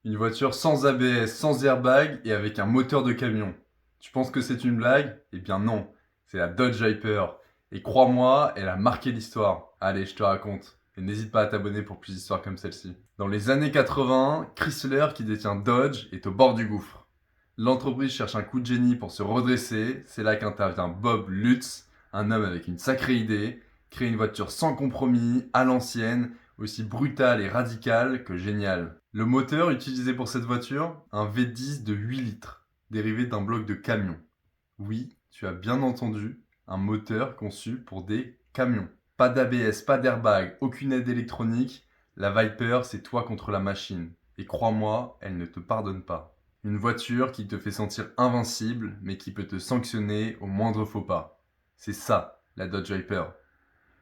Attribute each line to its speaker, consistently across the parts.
Speaker 1: Une voiture sans ABS, sans airbag et avec un moteur de camion. Tu penses que c'est une blague? Eh bien non, c'est la Dodge Viper. Et crois-moi, elle a marqué l'histoire. Allez, je te raconte. Et n'hésite pas à t'abonner pour plus d'histoires comme celle-ci. Dans les années 80, Chrysler, qui détient Dodge, est au bord du gouffre. L'entreprise cherche un coup de génie pour se redresser. C'est là qu'intervient Bob Lutz, un homme avec une sacrée idée, créer une voiture sans compromis, à l'ancienne, aussi brutale et radicale que géniale. Le moteur utilisé pour cette voiture, un V10 de 8 litres, dérivé d'un bloc de camion. Oui, tu as bien entendu, un moteur conçu pour des camions. Pas d'ABS, pas d'airbag, aucune aide électronique. La Viper, c'est toi contre la machine. Et crois-moi, elle ne te pardonne pas. Une voiture qui te fait sentir invincible, mais qui peut te sanctionner au moindre faux pas. C'est ça, la Dodge Viper.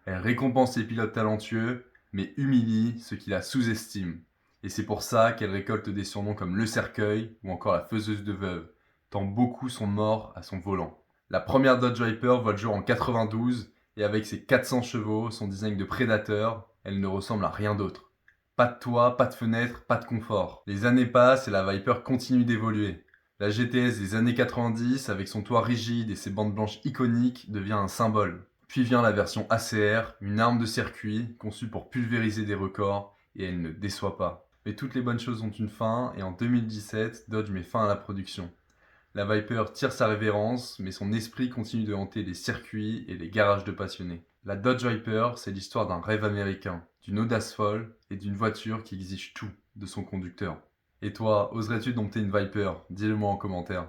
Speaker 1: Elle récompense les pilotes talentueux, mais humilie ceux qui la sous-estiment. Et c'est pour ça qu'elle récolte des surnoms comme le cercueil ou encore la faiseuse de veuves, tant beaucoup sont morts à son volant. La première Dodge Viper voit le jour en 92 et avec ses 400 chevaux, son design de prédateur, elle ne ressemble à rien d'autre. Pas de toit, pas de fenêtre, pas de confort. Les années passent et la Viper continue d'évoluer. La GTS des années 90, avec son toit rigide et ses bandes blanches iconiques, devient un symbole. Puis vient la version ACR, une arme de circuit conçue pour pulvériser des records, et elle ne déçoit pas. Mais toutes les bonnes choses ont une fin, et en 2017, Dodge met fin à la production. La Viper tire sa révérence, mais son esprit continue de hanter les circuits et les garages de passionnés. La Dodge Viper, c'est l'histoire d'un rêve américain, d'une audace folle et d'une voiture qui exige tout de son conducteur. Et toi, oserais-tu dompter une Viper? Dis-le moi en commentaire.